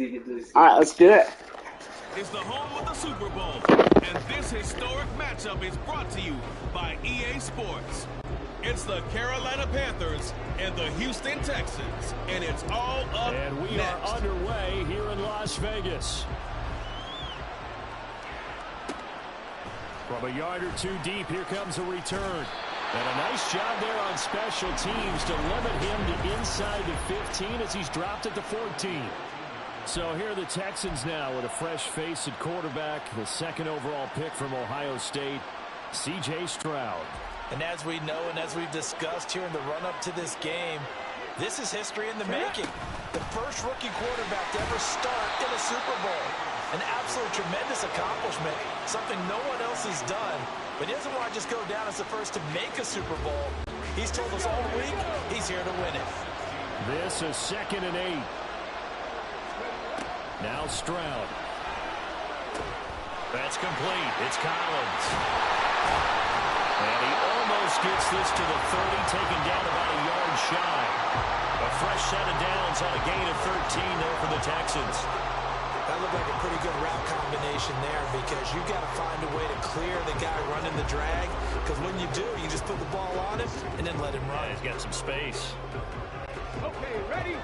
All right, let's do it. It's the home of the Super Bowl, and this historic matchup is brought to you by EA Sports. It's the Carolina Panthers and the Houston Texans, and it's all up And we next. are underway here in Las Vegas. From a yard or two deep, here comes a return. And a nice job there on special teams to limit him to inside the 15 as he's dropped at the 14. So here are the Texans now with a fresh face at quarterback, the second overall pick from Ohio State, C.J. Stroud. And as we know and as we've discussed here in the run-up to this game, this is history in the making. The first rookie quarterback to ever start in a Super Bowl. An absolute tremendous accomplishment, something no one else has done. But he doesn't want to just go down as the first to make a Super Bowl. He's told us all week he's here to win it. This is 2nd and 8. Now Stroud. That's complete. It's Collins. And he almost gets this to the 30, taken down about a yard shy. A fresh set of downs on a gain of 13 there for the Texans. That looked like a pretty good route combination there because you've got to find a way to clear the guy running the drag. Because when you do, you just put the ball on him and then let him run. Yeah, he's got some space. Okay, ready?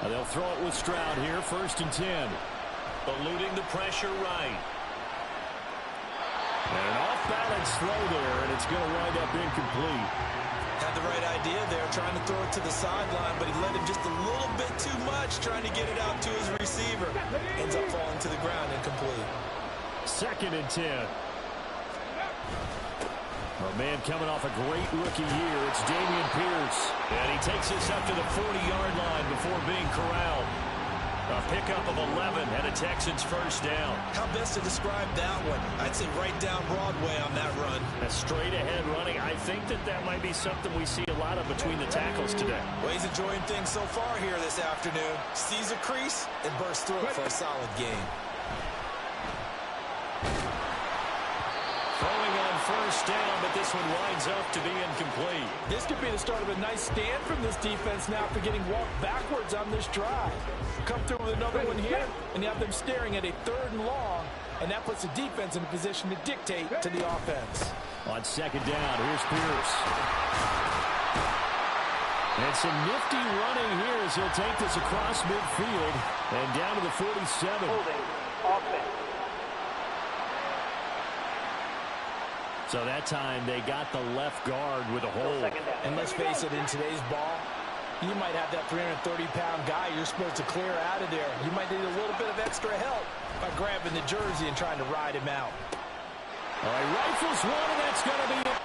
And they'll throw it with Stroud here, 1st and 10. Eluding the pressure right. And an off-balance throw there, and it's going to wind up incomplete. Had the right idea there, trying to throw it to the sideline, but he let him just a little bit too much, trying to get it out to his receiver. Ends up falling to the ground, incomplete. 2nd and 10. A man coming off a great rookie year, it's Dameon Pierce. And he takes this up to the 40-yard line before being corralled. A pickup of 11 and a Texans first down. How best to describe that one? I'd say right down Broadway on that run. A straight-ahead running. I think that might be something we see a lot of between the tackles today. Well, he's enjoying things so far here this afternoon. Sees a crease and bursts through it for a solid gain. Throwing on 1st down, but this one winds up to be incomplete. This could be the start of a nice stand from this defense now for getting walked backwards on this drive. Come through with another one here, and you have them staring at a 3rd and long, and that puts the defense in a position to dictate to the offense. On 2nd down, here's Pierce. And some nifty running here as he'll take this across midfield and down to the 47. Holding offense. So that time they got the left guard with a hold. And let's face it, in today's ball, you might have that 330-pound guy you're supposed to clear out of there. You might need a little bit of extra help by grabbing the jersey and trying to ride him out. All right, rifles one, and that's going to be it.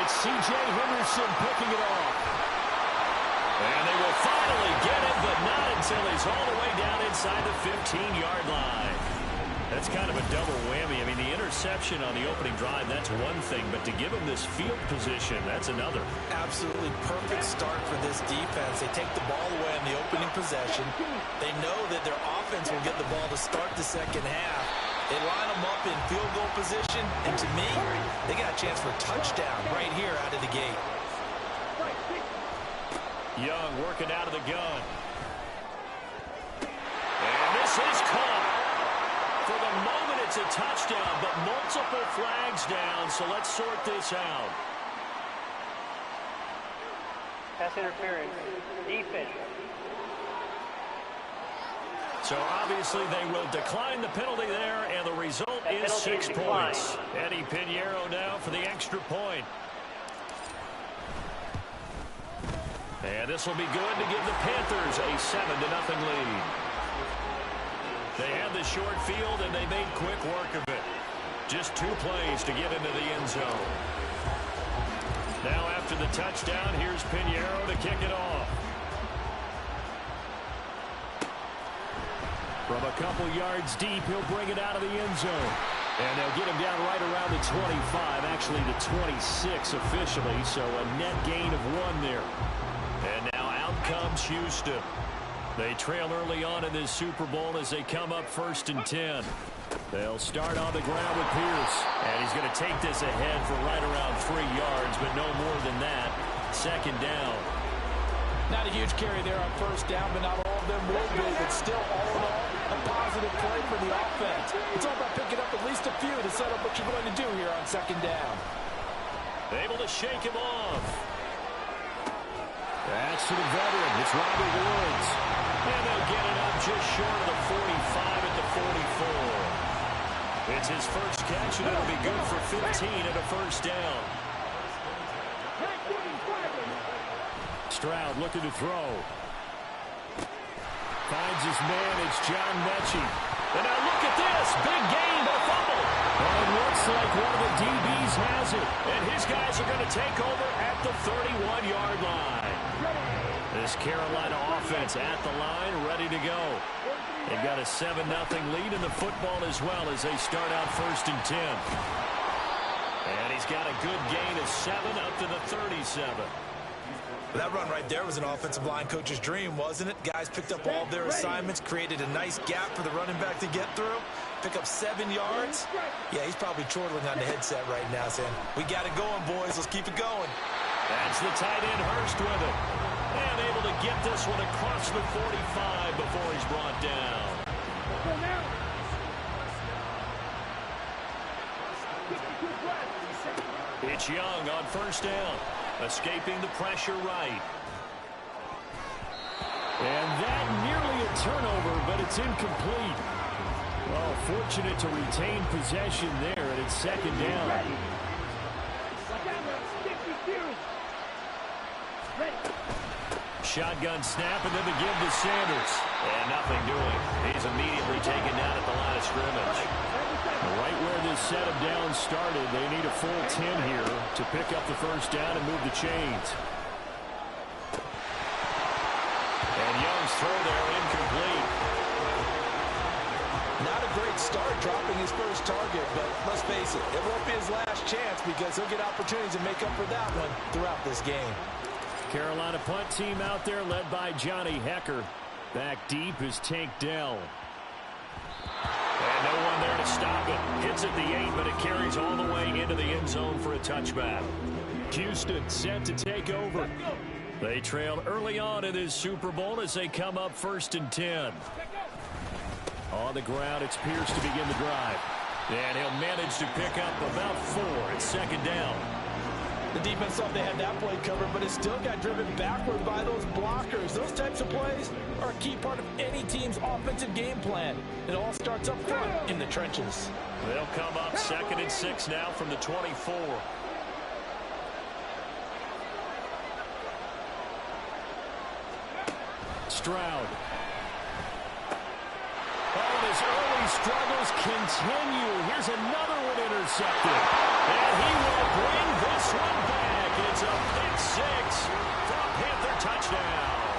It's C.J. Henderson picking it off. And they will finally get it, but not until he's all the way down inside the 15-yard line. That's kind of a double whammy. I mean, the interception on the opening drive, that's one thing, but to give him this field position, that's another. Absolutely perfect start for this defense. They take the ball away on the opening possession. They know that their offense will get the ball to start the second half. They line them up in field goal position, and to me, they got a chance for a touchdown right here out of the gate. Young working out of the gun. And this is caught. For the moment, it's a touchdown, but multiple flags down, so let's sort this out. Pass interference. Defense. So obviously they will decline the penalty there, and the result is 6 points. Eddie Pinheiro now for the extra point. And this will be good to give the Panthers a 7-0 lead. They had the short field, and they made quick work of it. Just 2 plays to get into the end zone. Now after the touchdown, here's Pinheiro to kick it off. From a couple yards deep, he'll bring it out of the end zone. And they'll get him down right around the 25, actually the 26 officially, so a net gain of 1 there. And now out comes Houston. They trail early on in this Super Bowl as they come up 1st and 10. They'll start on the ground with Pierce. And he's going to take this ahead for right around 3 yards, but no more than that. 2nd down. Not a huge carry there on 1st down, but not all of them will be. But still, all in all, a positive play for the offense. It's all about picking up at least a few to set up what you're going to do here on 2nd down. Able to shake him off. That's to the veteran. It's Robert Woods. And they'll get it up just short of the 45 at the 44. It's his first catch, and it'll be good for 15 and a 1st down. Stroud looking to throw. Finds his man. It's John Mechie. And now look at this. Big gain, but a fumble. And it looks like one of the DBs has it. And his guys are going to take over at the 31-yard line. This Carolina offense at the line, ready to go. They've got a 7-0 lead in the football as well as they start out 1st and 10. And he's got a good gain of 7 up to the 37. That run right there was an offensive line coach's dream, wasn't it? Guys picked up all of their assignments, created a nice gap for the running back to get through, pick up 7 yards. Yeah, he's probably chortling on the headset right now saying, we got it going, boys. Let's keep it going. That's the tight end Hurst with it. And able to get this one across the 45 before he's brought down. It's Young on 1st down. Escaping the pressure right. And that nearly a turnover, but it's incomplete. Well, fortunate to retain possession there, and it's 2nd down. Shotgun snap, and then the give to Sanders. And nothing doing. He's immediately taken down at the line of scrimmage. Right where this set of downs started, they need a full 10 here to pick up the 1st down and move the chains. And Young's throw there incomplete. Not a great start dropping his first target, but let's face it, it won't be his last chance because he'll get opportunities to make up for that one throughout this game. Carolina punt team out there led by Johnny Hecker. Back deep is Tank Dell. And no one there to stop it. Hits at the 8, but it carries all the way into the end zone for a touchback. Houston set to take over. They trailed early on in this Super Bowl as they come up 1st and 10. On the ground, it's Pierce to begin the drive. And he'll manage to pick up about 4 at 2nd down. The defense thought they had that play covered, but it still got driven backward by those blockers. Those types of plays are a key part of any team's offensive game plan. It all starts up front in the trenches. They'll come up 2nd and 6 now from the 24. Stroud. Oh, his early struggles continue. Here's another one intercepted. And he will bring this one back. It's a pick 6 from Panther touchdown.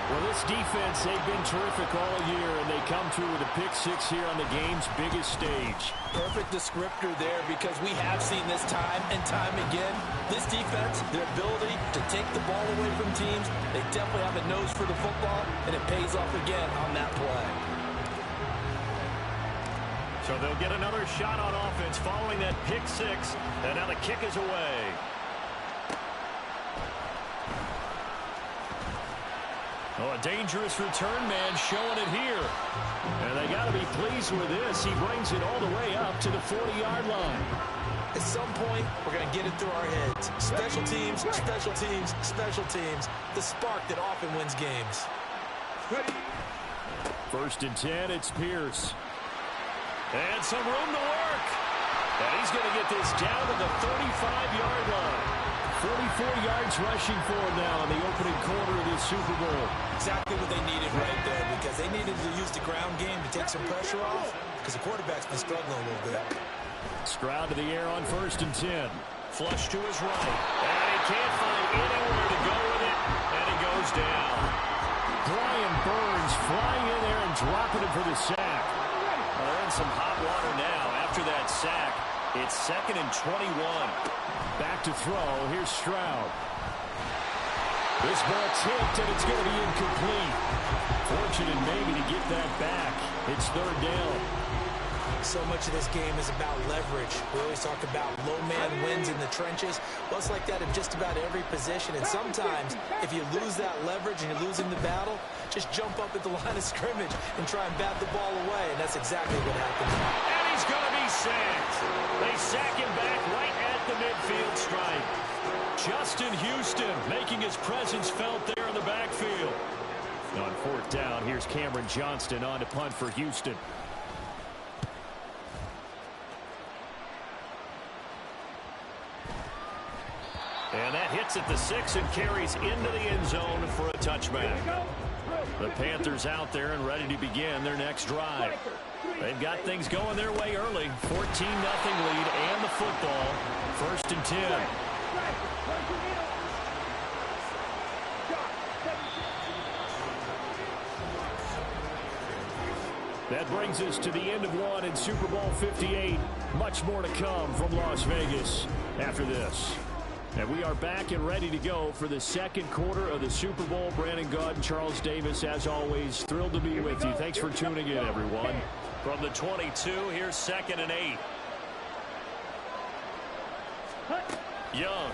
Well, this defense, they've been terrific all year, and they come through with a pick six here on the game's biggest stage. Perfect descriptor there, because we have seen this time and time again. This defense, their ability to take the ball away from teams, they definitely have a nose for the football, and it pays off again on that play. So they'll get another shot on offense following that pick six, and now the kick is away. Oh, a dangerous return man showing it here. And they got to be pleased with this. He brings it all the way up to the 40-yard line. At some point, we're going to get it through our heads. Special teams, special teams, special teams. The spark that often wins games. First and 10, it's Pierce. And some room to work. And he's going to get this down to the 35-yard line. 44 yards rushing for him now in the opening quarter of this Super Bowl. Exactly what they needed right there, because they needed to use the ground game to take some pressure off, because the quarterback's been struggling a little bit. Stroud to the air on first and 10. Flush to his right. And he can't find anywhere to go with it, and he goes down. Brian Burns flying in there and dropping it for the sack. Well, they're in some hot water now. After that sack, it's 2nd and 21. Back to throw. Here's Stroud. This ball tipped, and it's going to be incomplete. Fortunate maybe to get that back. It's 3rd down. So much of this game is about leverage. We always talk about low man wins in the trenches. Well, it's like that in just about every position. And sometimes, if you lose that leverage and you're losing the battle, just jump up at the line of scrimmage and try and bat the ball away. And that's exactly what happened. And he's going to be sacked. They sack him back right at the midfield stripe. Justin Houston making his presence felt there in the backfield. On 4th down, here's Cameron Johnston on to punt for Houston. And that hits at the 6 and carries into the end zone for a touchback. The Panthers out there and ready to begin their next drive. They've got things going their way early. 14-0 lead and the football. 1st and 10. That brings us to the end of one in Super Bowl 58. Much more to come from Las Vegas after this. And we are back and ready to go for the second quarter of the Super Bowl. Brandon Gaud and Charles Davis, as always, thrilled to be with you. Thanks for tuning in, everyone. From the 22, here's 2nd and 8. Young.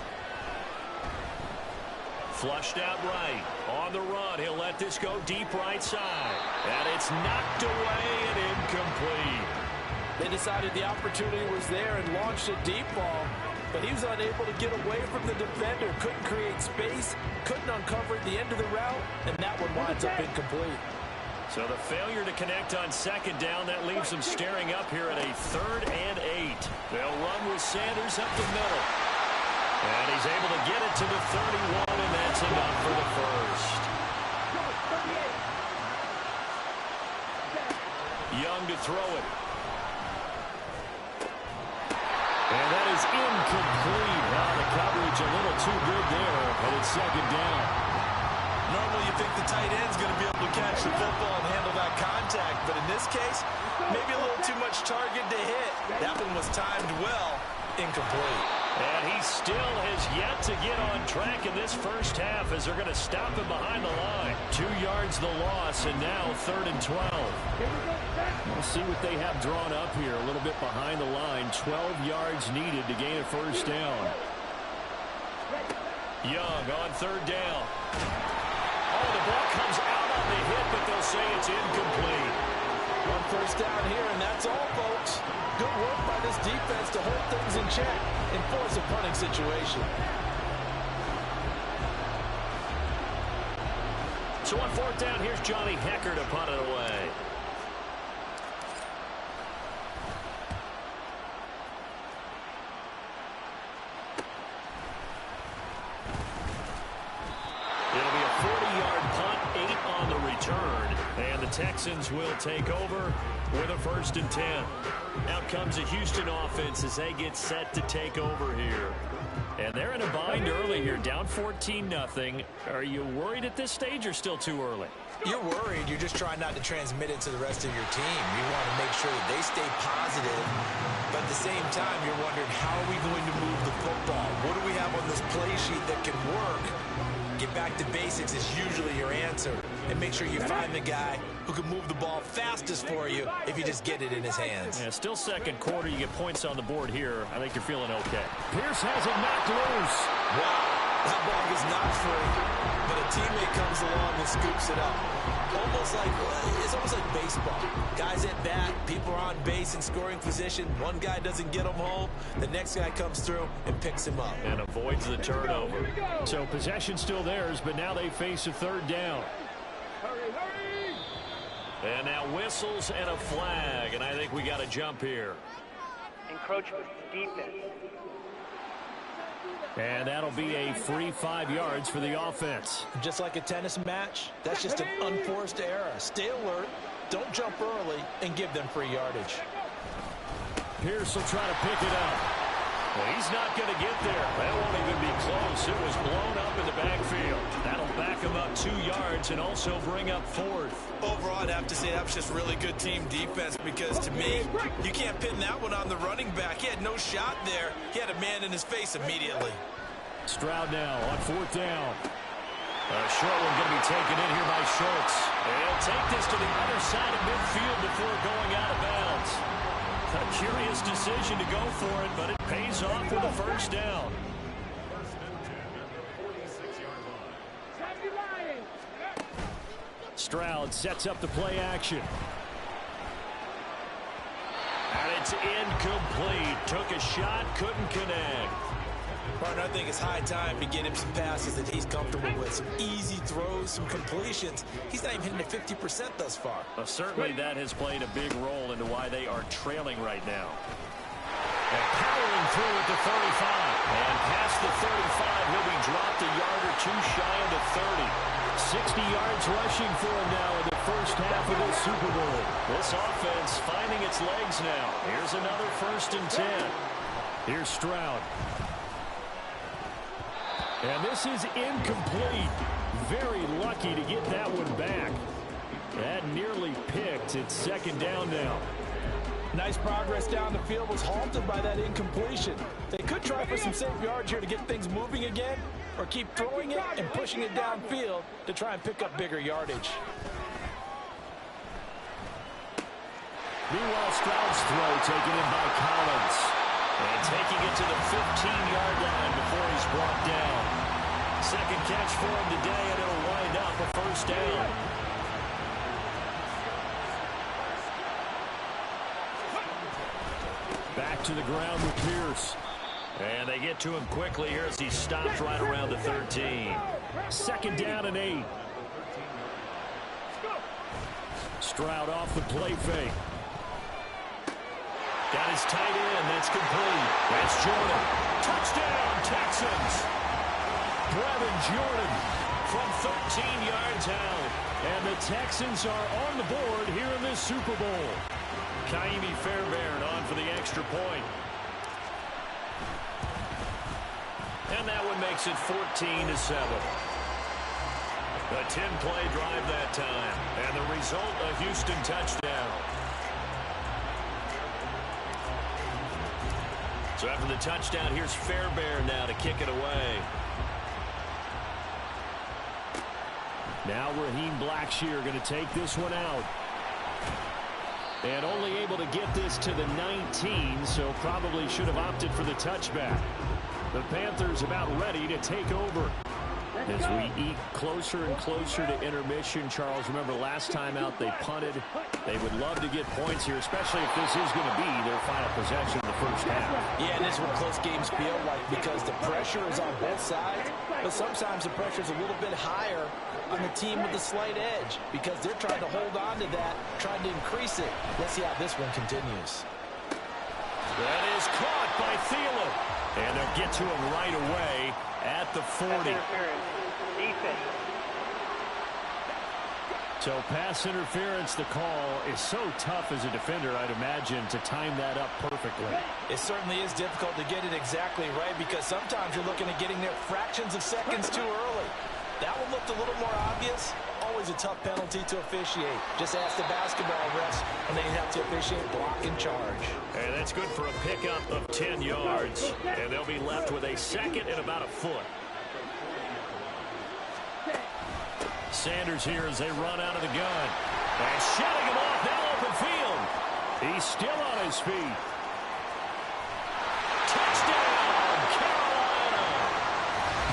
Flushed out right. On the run, he'll let this go deep right side. And it's knocked away and incomplete. They decided the opportunity was there and launched a deep ball. But he was unable to get away from the defender. Couldn't create space. Couldn't uncover at the end of the route. And that one winds up incomplete. So the failure to connect on 2nd down, that leaves them staring up here at a 3rd and 8. They'll run with Sanders up the middle. And he's able to get it to the 31, and that's enough for the first. Young to throw it. And that is incomplete. The coverage a little too good there, and it's 2nd down. Normally you think the tight end's going to be able to catch the football and handle that contact, but in this case, maybe a little too much target to hit. That one was timed well, incomplete. And he still has yet to get on track in this first half as they're going to stop him behind the line. 2 yards the loss, and now 3rd and 12. We'll see what they have drawn up here. A little bit behind the line. 12 yards needed to gain a first down. Young on 3rd down. Oh, the ball comes out on the hit, but they'll say it's incomplete. One first down here, and that's all, folks. Good work by this defense to hold things in check and force a punting situation. So on 4th down, here's Johnny Hecker to punt it away. It'll be a 40-yard punt, 8 on the return. And the Texans will take over with a 1st and 10. Out comes the Houston offense as they get set to take over here. And they're in a bind early here, down 14-0. Are you worried at this stage or still too early? You're worried. You're just trying not to transmit it to the rest of your team. You want to make sure that they stay positive. But at the same time, you're wondering, how are we going to move the football? What do we have on this play sheet that can work? Get back to basics is usually your answer. And make sure you find the guy who can move the ball fastest for you if you just get it in his hands. Yeah, still second quarter. You get points on the board here. I think you're feeling okay. Pierce has it knocked loose. Wow, that ball is not free, but a teammate comes along and scoops it up. It's almost like baseball. Guys at bat, people are on base in scoring position. One guy doesn't get him home. The next guy comes through and picks him up. And avoids the turnover. So possession still theirs, but now they face a third down. And now whistles and a flag, and I think we got a jump here. Encroachment, defense. And that'll be a free 5 yards for the offense. Just like a tennis match, that's just an unforced error. Stay alert, don't jump early, and give them free yardage. Pierce will try to pick it up. Well, he's not going to get there. That won't even be close. It was blown up in the backfield. That'll back him up 2 yards and also bring up fourth. Overall, I'd have to say that was just really good team defense because, to me, you can't pin that one on the running back. He had no shot there. He had a man in his face immediately. Stroud now on fourth down. A short one going to be taken in here by Schultz. He'll take this to the other side of midfield before going out of bounds. A curious decision to go for it, but it pays off with a first down. Stroud sets up the play action. And it's incomplete. Took a shot, couldn't connect. Partner, I think it's high time to get him some passes that he's comfortable with. Some easy throws, some completions. He's not even hitting at 50% thus far. Well, certainly that has played a big role into why they are trailing right now. And powering through at the 35. And past the 35, he'll be dropped a yard or two shy of the 30. 60 yards rushing for him now in the first half of this Super Bowl. This offense finding its legs now. Here's another 1st and 10. Here's Stroud. And this is incomplete. Very lucky to get that one back. That nearly picked. It's 2nd down now. Nice progress down the field was halted by that incompletion. They could try for some safe yards here to get things moving again, or keep throwing it and pushing it downfield to try and pick up bigger yardage. Meanwhile, Stroud's throw taken in by Collins. And taking it to the 15-yard line before he's brought down. Second catch for him today, and it'll wind up a first down. Back to the ground with Pierce. And they get to him quickly here as he stops right around the 13. 2nd down and 8. Stroud off the play fake. Got his tight end. That's complete. That's Jordan. Touchdown, Texans. Brevin Jordan from 13 yards out. And the Texans are on the board here in this Super Bowl. Kaimi Fairbairn on for the extra point. And that one makes it 14-7. A 10-play drive that time. And the result, a Houston touchdown. So after the touchdown, here's Fairbairn now to kick it away. Now Raheem Blackshear going to take this one out. And only able to get this to the 19, so probably should have opted for the touchback. The Panthers about ready to take over. As we eke closer and closer to intermission, Charles, remember last time out they punted. They would love to get points here, especially if this is going to be their final possession in the first half. Yeah, and this is what close games feel like because the pressure is on both sides, but sometimes the pressure is a little bit higher on the team with the slight edge because they're trying to hold on to that, trying to increase it. Let's see how this one continues. That is caught by Thielen. And they'll get to him right away at the 40. So pass interference, the call is so tough as a defender, I'd imagine, to time that up perfectly. It certainly is difficult to get it exactly right because sometimes you're looking at getting there fractions of seconds too early. That one looked a little more obvious. Always a tough penalty to officiate. Just ask the basketball refs when they have to officiate block and charge. And that's good for a pickup of 10 yards. And they'll be left with a second and about a foot. Sanders here as they run out of the gun. And shutting him off now open field. He's still on his feet. Touchdown, Carolina.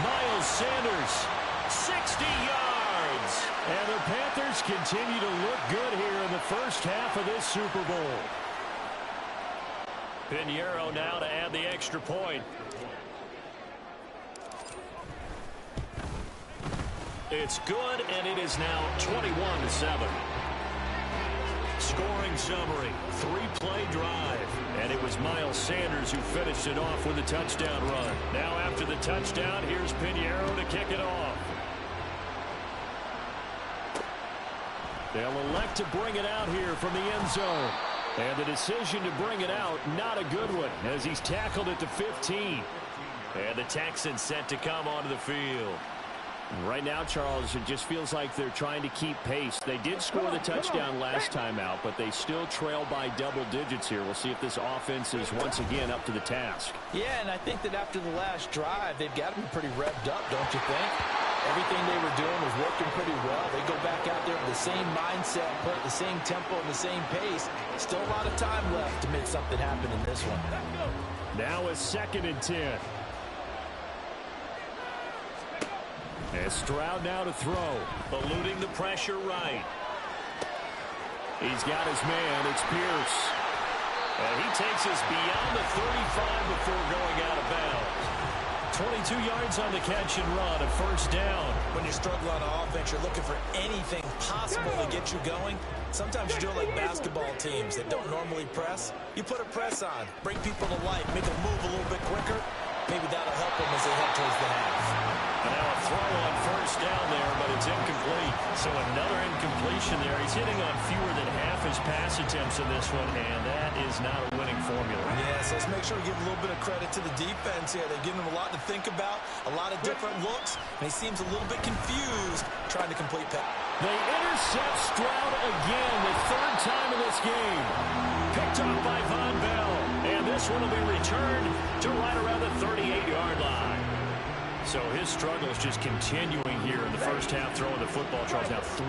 Miles Sanders, 60 yards. And the Panthers continue to look good here in the first half of this Super Bowl. Pinheiro now to add the extra point. It's good, and it is now 21-7. Scoring summary, 3-play drive. And it was Miles Sanders who finished it off with a touchdown run. Now after the touchdown, here's Pinheiro to kick it off. They'll elect to bring it out here from the end zone. And the decision to bring it out, not a good one, as he's tackled at the 15. And the Texans set to come onto the field. Right now, Charles, it just feels like they're trying to keep pace. They did score the touchdown last time out, but they still trail by double digits here. We'll see if this offense is once again up to the task. Yeah, and I think that after the last drive, they've got to be pretty revved up, don't you think? Everything they were doing was working pretty well. They go back out there with the same mindset, play at the same tempo and the same pace. Still a lot of time left to make something happen in this one. Now a 2nd and 10. And Stroud now to throw, eluding the pressure right. He's got his man, it's Pierce. And he takes us beyond the 35 before going out of bounds. 22 yards on the catch and run, a first down. When you're struggling on offense, you're looking for anything possible to get you going. Sometimes you do it like basketball teams that don't normally press. You put a press on, bring people to life, make them move a little bit quicker. Maybe that'll help them as they head towards the half. And now a throw on first down there, but it's incomplete. So another incompletion there. He's hitting on fewer than half his pass attempts in this one, and that is not a winning formula. Yeah, so let's make sure we give a little bit of credit to the defense here. They're giving him a lot to think about, a lot of different looks, and he seems a little bit confused trying to complete pass. They intercept Stroud again, the 3rd time in this game. Picked up by Von Bell, and this one will be returned to right around the 38-yard line. So his struggles just continuing here in the first half, throwing the football. Charles, now 3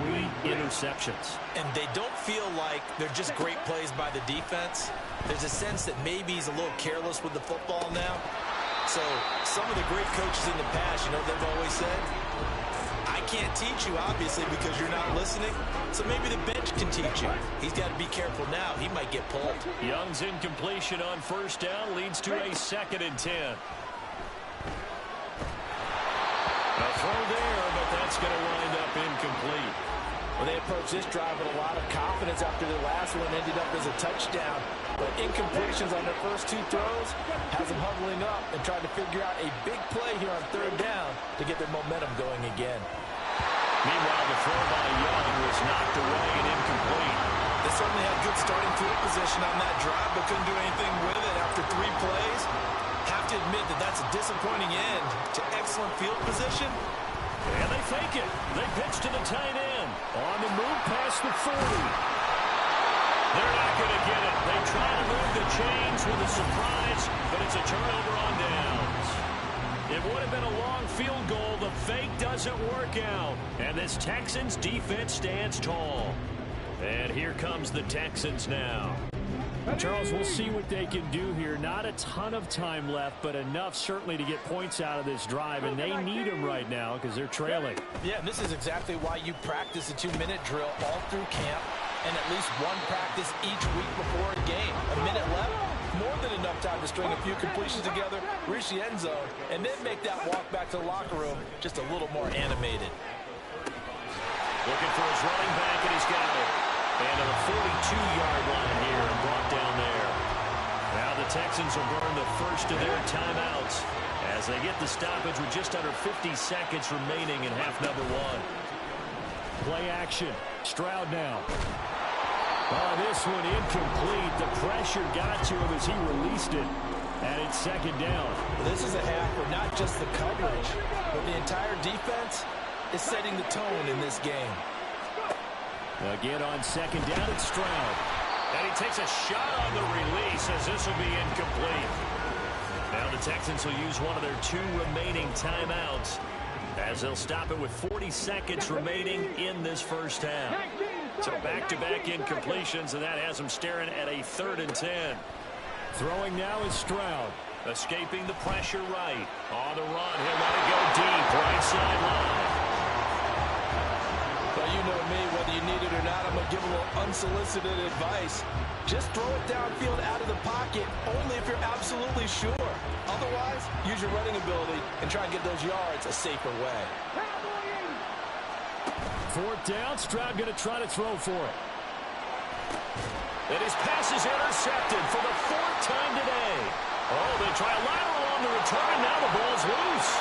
interceptions. And they don't feel like they're just great plays by the defense. There's a sense that maybe he's a little careless with the football now. So some of the great coaches in the past, you know, they've always said, I can't teach you, obviously, because you're not listening. So maybe the bench can teach you. He's got to be careful now. He might get pulled. Young's incompletion on first down leads to a 2nd and 10. A throw there, but that's going to wind up incomplete. Well, they approached this drive with a lot of confidence after their last one ended up as a touchdown. But incompletions on their first 2 throws has them huddling up and trying to figure out a big play here on 3rd down to get their momentum going again. Meanwhile, the throw by Young was knocked away and incomplete. They certainly had good starting field position on that drive, but couldn't do anything with it after 3 plays. Have to admit that that's a disappointing end to excellent field position. And they fake it. They pitch to the tight end. On the move past the 40. They're not going to get it. They try to move the chains with a surprise, but it's a turnover on downs. It would have been a long field goal. The fake doesn't work out. And this Texans defense stands tall. And here comes the Texans now. Charles, we'll see what they can do here. Not a ton of time left, but enough certainly to get points out of this drive, and they need them right now because they're trailing. Yeah, and this is exactly why you practice a 2-minute drill all through camp and at least one practice each week before a game. A minute left, more than enough time to string a few completions together, reach the end zone, and then make that walk back to the locker room just a little more animated. Looking for his running back, and he's got it. And to the 42-yard line here and brought down there. Now the Texans will burn the first of their timeouts as they get the stoppage with just under 50 seconds remaining in half number 1. Play action. Stroud now. Oh, this one incomplete. The pressure got to him as he released it. And it's second down. This is a half where not just the coverage, but the entire defense is setting the tone in this game. Again on second down, it's Stroud. And he takes a shot on the release as this will be incomplete. Now the Texans will use one of their 2 remaining timeouts as they'll stop it with 40 seconds remaining in this first half. So back-to-back incompletions, and that has them staring at a 3rd and 10. Throwing now is Stroud. Escaping the pressure right. On the run, he'll let it go deep, right sideline. Well, you know me, whether you need it or not, I'm going to give a little unsolicited advice. Just throw it downfield out of the pocket, only if you're absolutely sure. Otherwise, use your running ability and try and get those yards a safer way. 4th down, Stroud going to try to throw for it. And his pass is intercepted for the 4th time today. Oh, they try a lateral on the return. Now the ball's loose.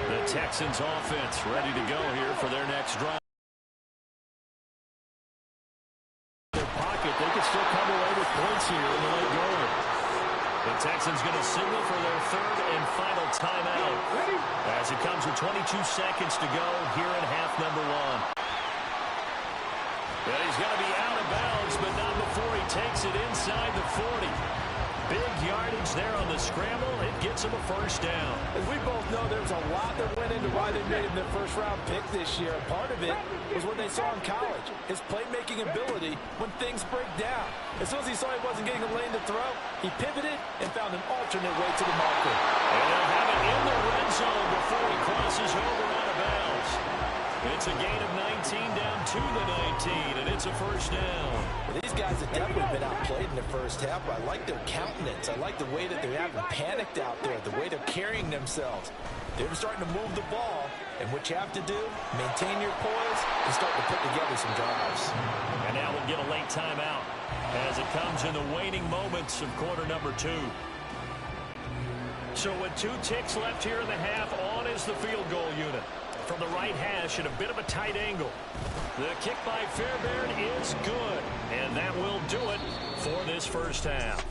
The Texans offense ready to go here for their next drive. Their pocket, they can still come away with points here in the late going. The Texans going to signal for their 3rd and final timeout as it comes with 22 seconds to go here in half number 1. And he's going to be out of bounds, but not before he takes it inside the 40. Big yardage there on the scramble. It gets him a first down. As we both know, there's a lot that went into why they made him their first-round pick this year. Part of it was what they saw in college, his playmaking ability when things break down. As soon as he saw he wasn't getting a lane to throw, he pivoted and found an alternate way to the marker. And they'll have it in the red zone before he crosses over out of bounds. It's a gain of 19 down to the 19, and it's a first down. Well, these guys have definitely been outplayed in the first half, but I like their countenance. I like the way that they haven't panicked out there, the way they're carrying themselves. They're starting to move the ball, and what you have to do, maintain your poise and start to put together some drives. And now we'll get a late timeout as it comes in the waning moments of quarter number 2. So with 2 ticks left here in the half, on is the field goal unit. From the right hash at a bit of a tight angle. The kick by Fairbairn is good, and that will do it for this first half.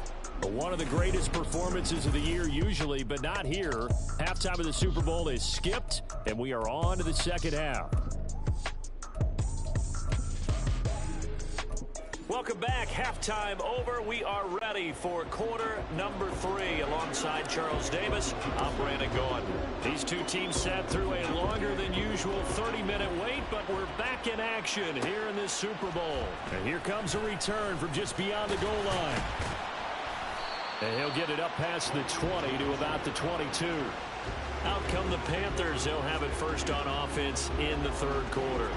One of the greatest performances of the year usually, but not here. Halftime of the Super Bowl is skipped, and we are on to the second half. Welcome back. Halftime over. We are ready for quarter number 3 alongside Charles Davis. I'm Brandon Gordon. These 2 teams sat through a longer than usual 30-minute wait, but we're back in action here in this Super Bowl. And here comes a return from just beyond the goal line. And he'll get it up past the 20 to about the 22. Out come the Panthers. They'll have it first on offense in the 3rd quarter.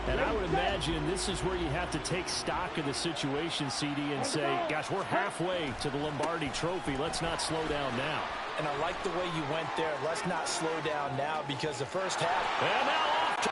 And I would imagine this is where you have to take stock of the situation, CD, and say, gosh, we're halfway to the Lombardi Trophy. Let's not slow down now. And I like the way you went there. Let's not slow down now because the first half. And now off to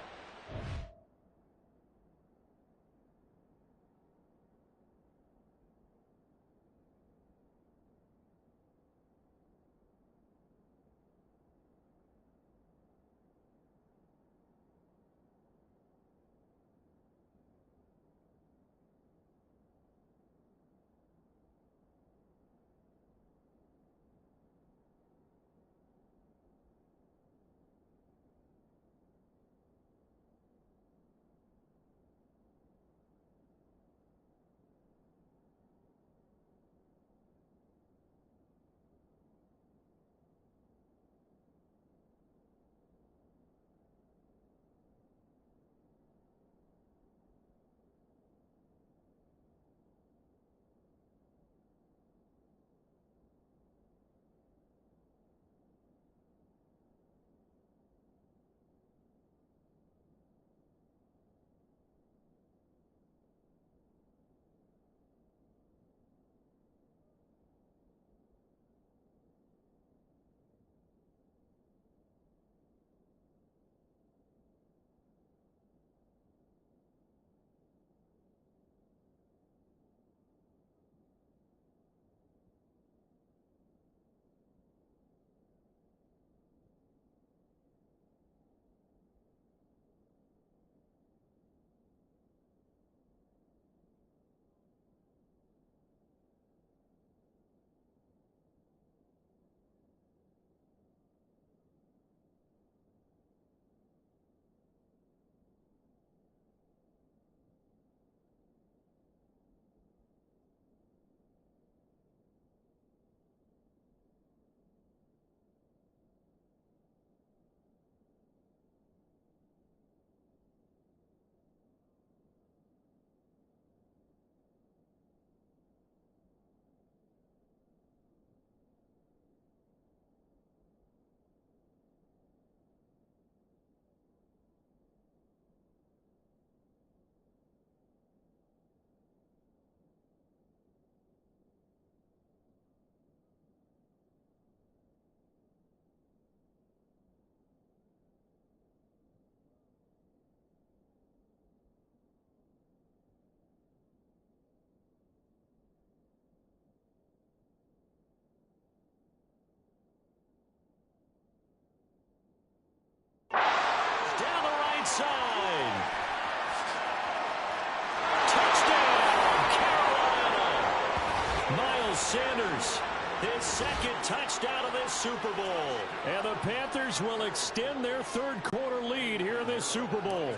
Sanders, his second touchdown of this Super Bowl. And the Panthers will extend their third quarter lead here in this Super Bowl.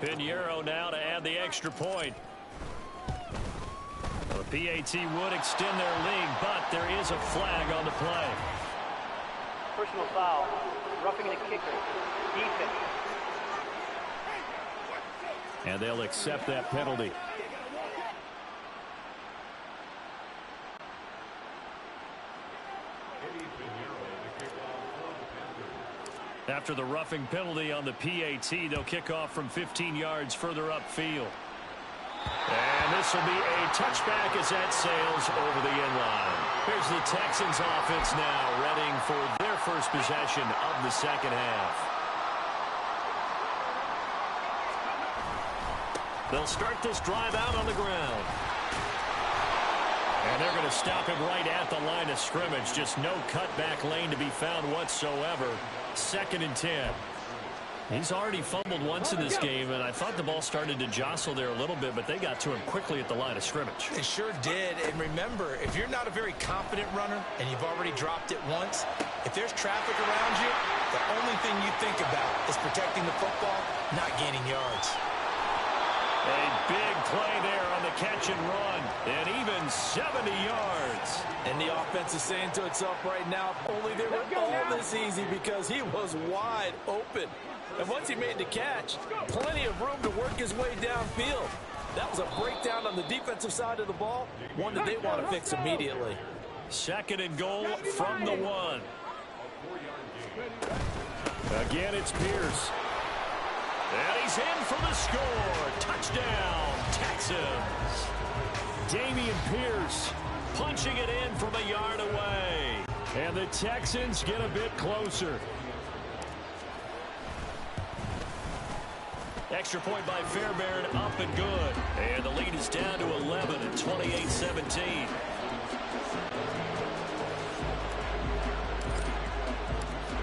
Pinheiro now to add the extra point. The PAT would extend their lead, but there is a flag on the play. Personal foul. Roughing the kicker. Defense. And they'll accept that penalty. After the roughing penalty on the PAT, they'll kick off from 15 yards further upfield. And this will be a touchback as that sails over the end line. Here's the Texans offense now, readying for their first possession of the second half. They'll start this drive out on the ground. And they're going to stop him right at the line of scrimmage. Just no cutback lane to be found whatsoever. 2nd and 10. He's already fumbled once in this game, and I thought the ball started to jostle there a little bit, but they got to him quickly at the line of scrimmage. They sure did. And remember, if you're not a very confident runner and you've already dropped it once, if there's traffic around you, the only thing you think about is protecting the football, not gaining yards. A big play there on the catch and run, and even 70 yards. And the offense is saying to itself right now, if only they were all this easy, because he was wide open. And once he made the catch, plenty of room to work his way downfield. That was a breakdown on the defensive side of the ball, one that they want to fix immediately. 2nd and goal from the 1. Again, it's Pierce. And he's in for the score. Touchdown, Texans. Dameon Pierce punching it in from a yard away. And the Texans get a bit closer. Extra point by Fairbairn, up and good. And the lead is down to 11 at 28-17.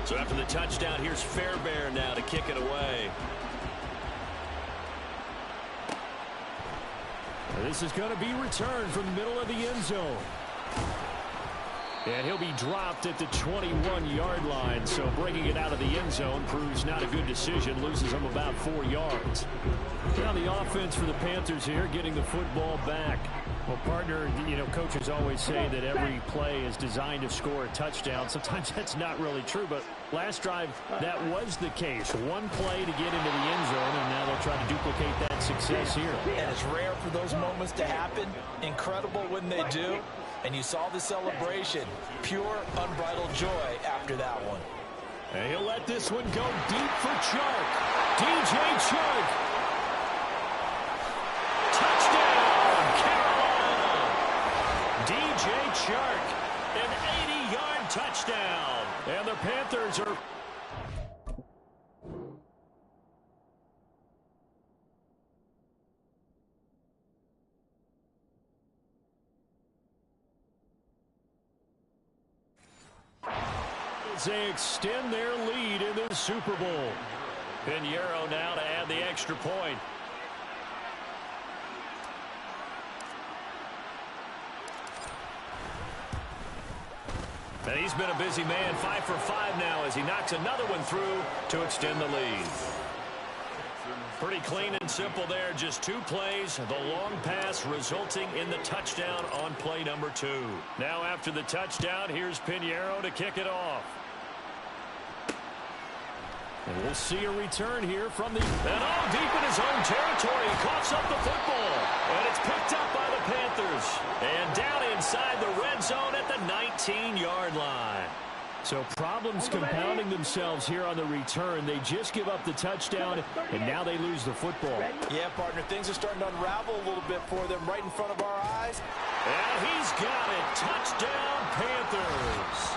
So after the touchdown, here's Fairbairn now to kick it away. This is going to be returned from the middle of the end zone. And he'll be dropped at the 21-yard line, so bringing it out of the end zone proves not a good decision, loses him about 4 yards. Now the offense for the Panthers here, getting the football back. Well, partner, you know, coaches always say that every play is designed to score a touchdown. Sometimes that's not really true, but last drive, that was the case. One play to get into the end zone, and now they'll try to duplicate that success here. And it's rare for those moments to happen. Incredible when they do. And you saw the celebration. Pure, unbridled joy after that one. And he'll let this one go deep for Chark. DJ Chark. Touchdown, Carolina. DJ Chark, an 80-yard touchdown. And the Panthers are... They extend their lead in the Super Bowl. Pinheiro now to add the extra point. And he's been a busy man, 5 for 5 now as he knocks another one through to extend the lead. Pretty clean and simple there, just 2 plays, the long pass resulting in the touchdown on play number 2. Now after the touchdown, here's Pinheiro to kick it off. And we'll see a return here from the... And all deep in his own territory, he coughs up the football. And it's picked up by the Panthers. And down inside the red zone at the 19-yard line. So problems compounding themselves here on the return. They just give up the touchdown, and now they lose the football. Yeah, partner, things are starting to unravel a little bit for them right in front of our eyes. And he's got it. Touchdown, Panthers.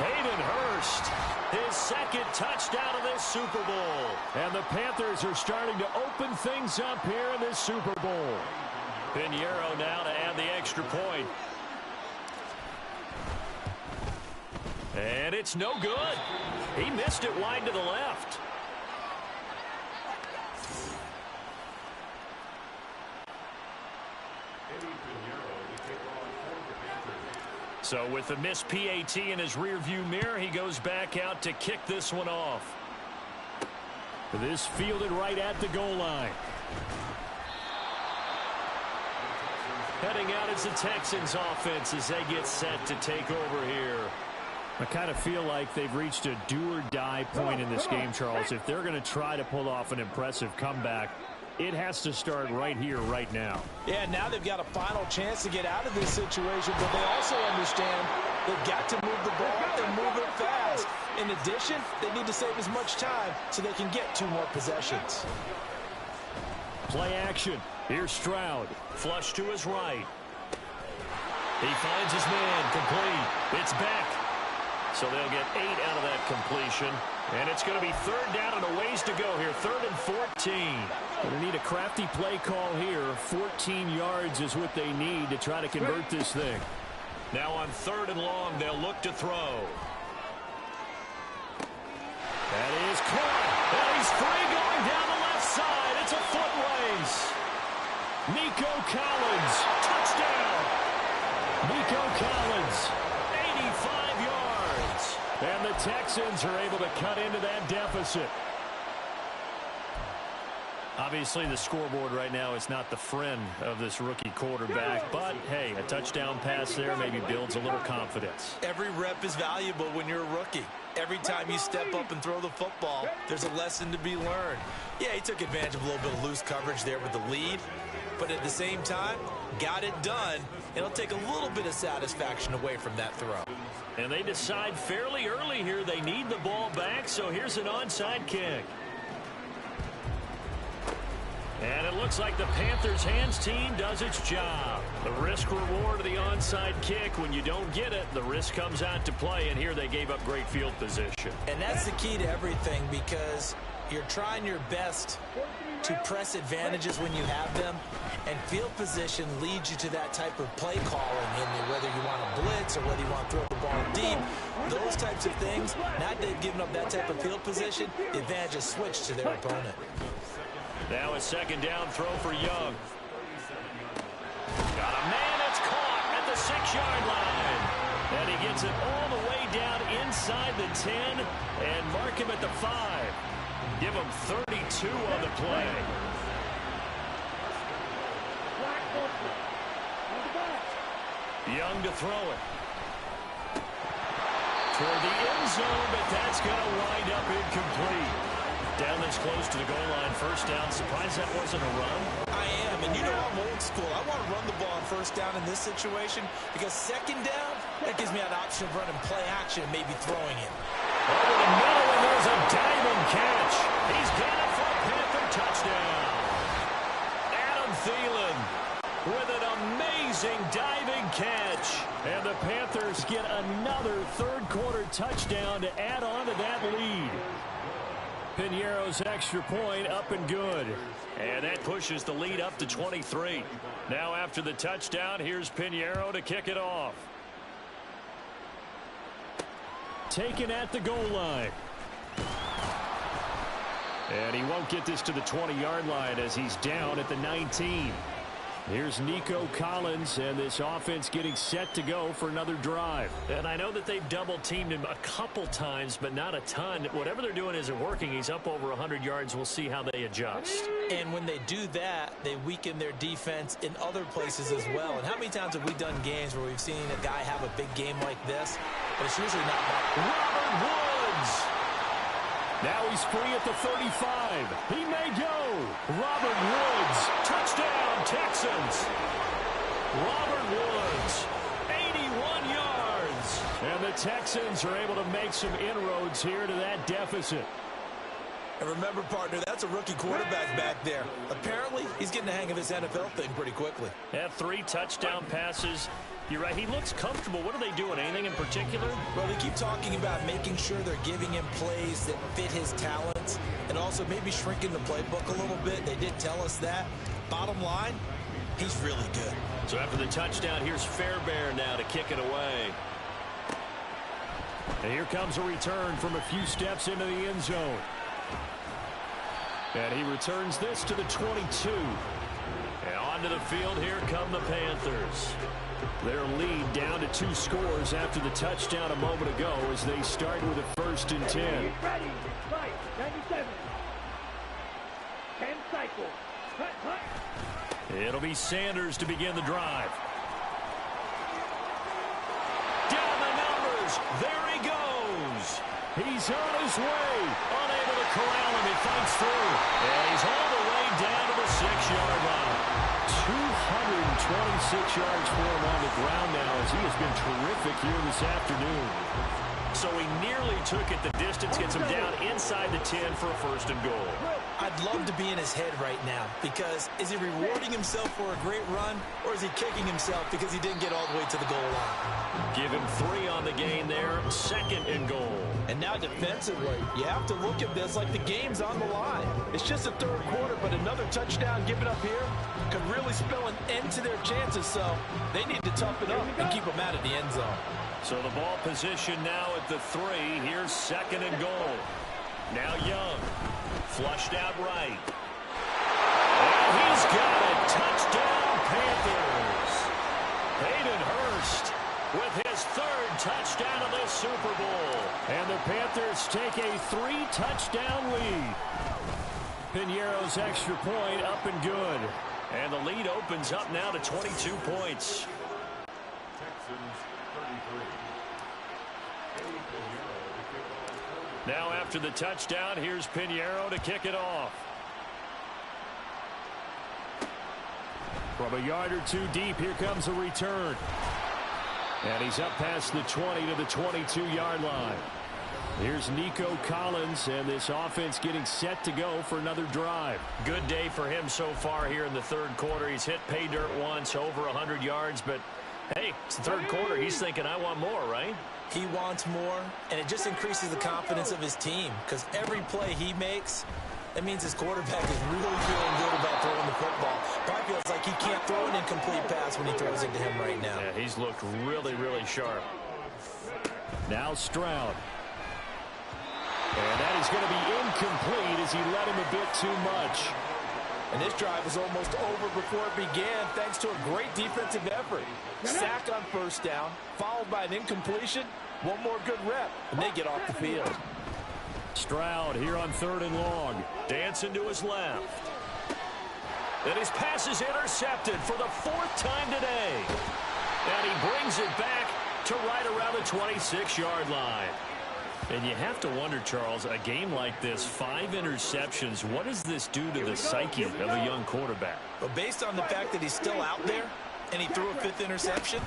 Hayden Hurst, his second touchdown of this Super Bowl. And the Panthers are starting to open things up here in this Super Bowl. Pinheiro now to add the extra point. And it's no good. He missed it wide to the left. So with the missed PAT in his rearview mirror, he goes back out to kick this one off. This fielded right at the goal line. Heading out is the Texans offense as they get set to take over here. I kind of feel like they've reached a do-or-die point in this game, Charles. If they're going to try to pull off an impressive comeback, it has to start right here, right now. Yeah, now they've got a final chance to get out of this situation, but they also understand they've got to move the ball and move it fast. In addition, they need to save as much time so they can get 2 more possessions. Play action. Here's Stroud. Flush to his right. He finds his man. Complete. It's back. So they'll get 8 out of that completion. And it's going to be 3rd down and a ways to go here. 3rd and 14. Going to need a crafty play call here. 14 yards is what they need to try to convert this thing. Now on 3rd and long, they'll look to throw. That is caught. And he's free going down the left side. It's a foot race. Nico Collins. Touchdown. Nico Collins. 85 yards. And the Texans are able to cut into that deficit. Obviously, the scoreboard right now is not the friend of this rookie quarterback. But, hey, a touchdown pass there maybe builds a little confidence. Every rep is valuable when you're a rookie. Every time you step up and throw the football, there's a lesson to be learned. Yeah, he took advantage of a little bit of loose coverage there with the lead. But at the same time, got it done. It'll take a little bit of satisfaction away from that throw. And they decide fairly early here they need the ball back, so here's an onside kick. And it looks like the Panthers' hands team does its job. The risk-reward of the onside kick, when you don't get it, the risk comes out to play, and here they gave up great field position. And that's the key to everything, because you're trying your best to press advantages when you have them, and field position leads you to that type of play calling, whether you want to blitz or whether you want to throw the ball deep. Those types of things, now that they've given up that type of field position, the advantage is switched to their opponent. Now a 2nd down throw for Young. Got a man that's caught at the 6-yard line. And he gets it all the way down inside the 10 and mark him at the 5. Give him 32 on the play. Young to throw it. Toward the end zone, but that's going to wind up incomplete. Down this close to the goal line, 1st down. Surprised that wasn't a run? I am, and you know I'm old school. I want to run the ball on 1st down in this situation because 2nd down, that gives me an option of running play action and maybe throwing it. Over the middle, and there's a diving catch. He's got it for a Panther touchdown. Adam Thielen with an amazing diving catch. And the Panthers get another 3rd-quarter touchdown to add on to that lead. Piñeiro's extra point up and good. And that pushes the lead up to 23. Now after the touchdown, here's Piñeiro to kick it off. Taken at the goal line. And he won't get this to the 20-yard line as he's down at the 19. Here's Nico Collins, and this offense getting set to go for another drive. And I know that they've double-teamed him a couple times, but not a ton. Whatever they're doing isn't working. He's up over 100 yards. We'll see how they adjust. And when they do that, they weaken their defense in other places as well. And how many times have we done games where we've seen a guy have a big game like this? But it's usually not Robert Woods! Now he's free at the 35. He may go. Robert Woods. Touchdown, Texans. Robert Woods, 81 yards. And the Texans are able to make some inroads here to that deficit. And remember, partner, that's a rookie quarterback back there. Apparently, he's getting the hang of his NFL thing pretty quickly. Had 3 touchdown passes. You're right, he looks comfortable. What are they doing? Anything in particular? Well, they keep talking about making sure they're giving him plays that fit his talents and also maybe shrinking the playbook a little bit. They did tell us that. Bottom line, he's really good. So after the touchdown, here's Fairbairn now to kick it away. And here comes a return from a few steps into the end zone. And he returns this to the 22. Now onto the field, here come the Panthers. Their lead down to 2 scores after the touchdown a moment ago as they start with a 1st and 10. Ready, right, 97. 10 cycles. Hut. It'll be Sanders to begin the drive. Down the numbers. There he goes. He's on his way. Unable to corral him. He fights through. And he's all the way down to the 6-yard line. 226 yards for him on the ground now as he has been terrific here this afternoon. So he nearly took it the distance, gets him down inside the 10 for a 1st and goal. I'd love to be in his head right now because is he rewarding himself for a great run or is he kicking himself because he didn't get all the way to the goal line? Give him 3 on the gain there, 2nd and goal. And now defensively, you have to look at this like the game's on the line. It's just the 3rd quarter, but another touchdown given up here could really spell an end to their chances, so they need to toughen up and keep them out of the end zone. So the ball position now at the 3. Here's 2nd and goal. Now Young. Flushed out right. And he's got it. Touchdown, Panthers. Hayden Hurst with his 3rd touchdown of this Super Bowl. And the Panthers take a 3-touchdown lead. Piñeiro's extra point up and good. And the lead opens up now to 22 points. Now after the touchdown, here's Piñeiro to kick it off. From a yard or 2 deep, here comes a return. And he's up past the 20 to the 22-yard line. Here's Nico Collins, and this offense getting set to go for another drive. Good day for him so far here in the 3rd quarter. He's hit pay dirt once, over 100 yards, but hey, it's the 3rd quarter. He's thinking, I want more, right? He wants more, and it just increases the confidence of his team because every play he makes, that means his quarterback is really feeling good about throwing the football. Probably feels like he can't throw an incomplete pass when he throws it to him right now. Yeah, he's looked really, really sharp. Now Stroud. And that is going to be incomplete as he let him a bit too much. And this drive was almost over before it began thanks to a great defensive effort. Sack on 1st down, followed by an incompletion. One more good rep, and they get off the field. Stroud here on 3rd and long. Dancing to his left. And his pass is intercepted for the 4th time today. And he brings it back to right around the 26-yard line. And you have to wonder, Charles, a game like this, 5 interceptions, what does this do to the psyche of a young quarterback? But based on the fact that he's still out there and he threw a 5th interception,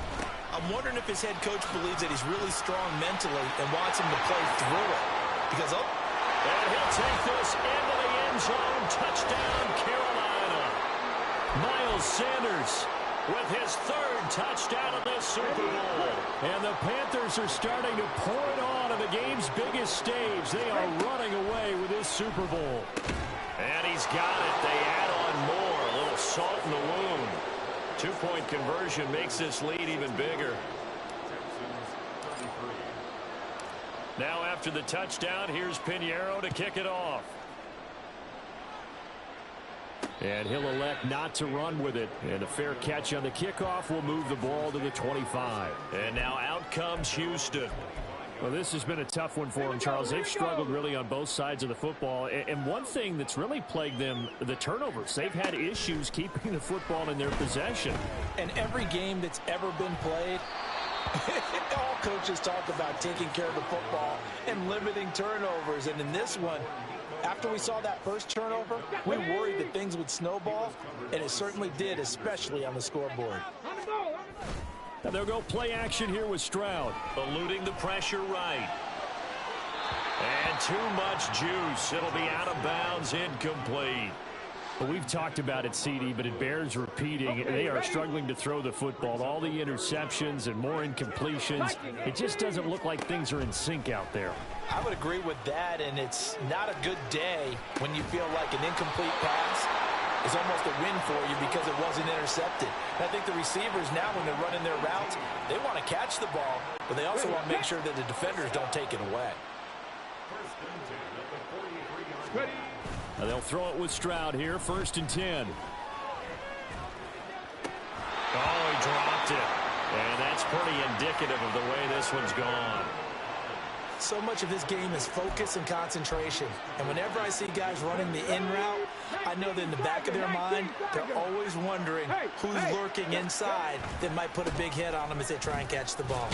I'm wondering if his head coach believes that he's really strong mentally and wants him to play through it. Because, and he'll take this into the end zone. Touchdown, Carolina. Miles Sanders with his 3rd touchdown of this Super Bowl. And the Panthers are starting to pour it on the game's biggest stage. They are running away with this Super Bowl. And he's got it. They add on more. A little salt in the wound. 2-point conversion makes this lead even bigger. Now after the touchdown, here's Piñeiro to kick it off. And he'll elect not to run with it. And a fair catch on the kickoff will move the ball to the 25. And now out comes Houston. Well, this has been a tough one for them, Charles. They've struggled really on both sides of the football. And one thing that's really plagued them, the turnovers. They've had issues keeping the football in their possession. And every game that's ever been played, all coaches talk about taking care of the football and limiting turnovers. And in this one, after we saw that first turnover, we worried that things would snowball, and it certainly did, especially on the scoreboard. And they'll go play action here with Stroud. Eluding the pressure right. And too much juice. It'll be out of bounds, incomplete. Well, we've talked about it, CD, but it bears repeating. They are struggling to throw the football. All the interceptions and more incompletions. It just doesn't look like things are in sync out there. I would agree with that, and it's not a good day when you feel like an incomplete pass is almost a win for you because it wasn't intercepted. And I think the receivers now, when they're running their routes, they want to catch the ball, but they also want to make sure that the defenders don't take it away. Now they'll throw it with Stroud here, 1st and 10. Oh, he dropped it. And that's pretty indicative of the way this one's gone. So much of this game is focus and concentration. And whenever I see guys running the in route, I know that in the back of their mind, they're always wondering who's lurking inside that might put a big hit on them as they try and catch the ball.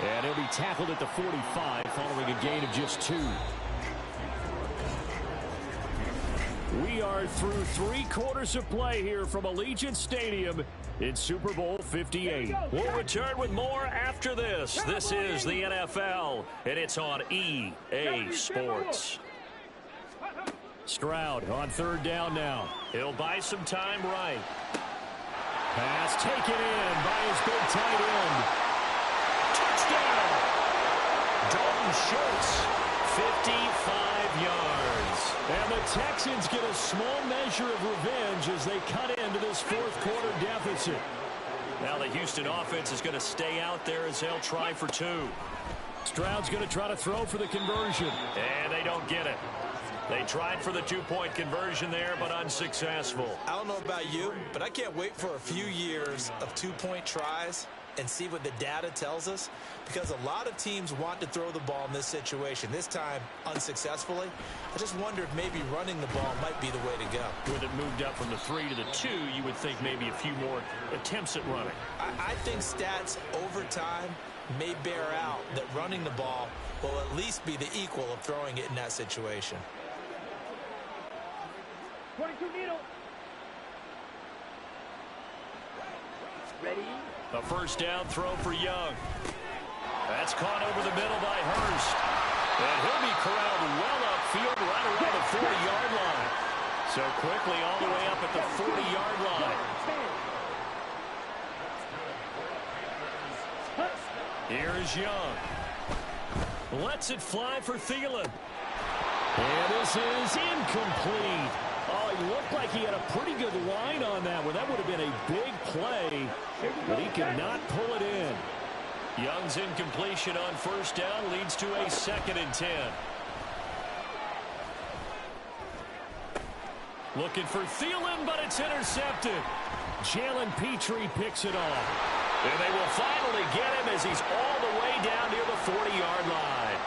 And he'll be tackled at the 45 following a gain of just 2. We are through 3 quarters of play here from Allegiant Stadium in Super Bowl 58. We'll return with more after this. This is the NFL, and it's on EA Sports. Stroud on 3rd down now. He'll buy some time right. Pass taken in by his big tight end. Touchdown! Dalton Schultz, 55 yards. And the Texans get a small measure of revenge as they cut into this 4th quarter deficit. Now the Houston offense is going to stay out there as they'll try for 2. Stroud's going to try to throw for the conversion. And they don't get it. They tried for the 2-point conversion there, but unsuccessful. I don't know about you, but I can't wait for a few years of 2-point tries and see what the data tells us, because a lot of teams want to throw the ball in this situation. This time, unsuccessfully. I just wonder if maybe running the ball might be the way to go. With it moved up from the 3 to the 2, you would think maybe a few more attempts at running. I think stats over time may bear out that running the ball will at least be the equal of throwing it in that situation. 22 needle. Ready? A 1st down throw for Young. That's caught over the middle by Hurst. And he'll be corralled well upfield right around the 40-yard line. So quickly all the way up at the 40-yard line. Here's Young. Lets it fly for Thielen. And this is incomplete. Oh, he looked like he had a pretty good line on that one. That would have been a big play, but he could not pull it in. Young's incompletion on 1st down leads to a 2nd and 10. Looking for Thielen, but it's intercepted. Jalen Petrie picks it off. And they will finally get him as he's all the way down near the 40-yard line.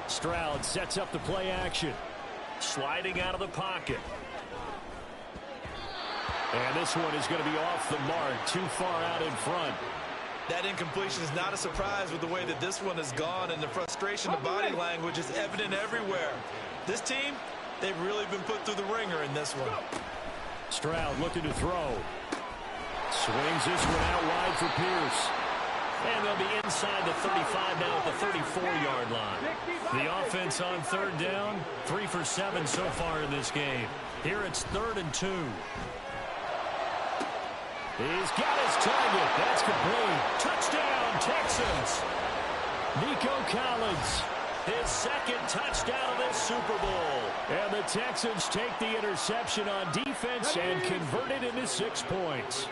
Stroud sets up the play action. Sliding out of the pocket. And this one is going to be off the mark, too far out in front. That incompletion is not a surprise with the way that this one has gone, and the frustration of body language is evident everywhere. This team, they've really been put through the ringer in this one. Stroud looking to throw. Swings this one out wide for Pierce. And they'll be inside the 35 now at the 34-yard line. The offense on 3rd down, 3 for 7 so far in this game. Here it's 3rd and 2. He's got his target. That's complete. Touchdown, Texans. Nico Collins, his 2nd touchdown of this Super Bowl. And the Texans take the interception on defense and convert it into 6 points.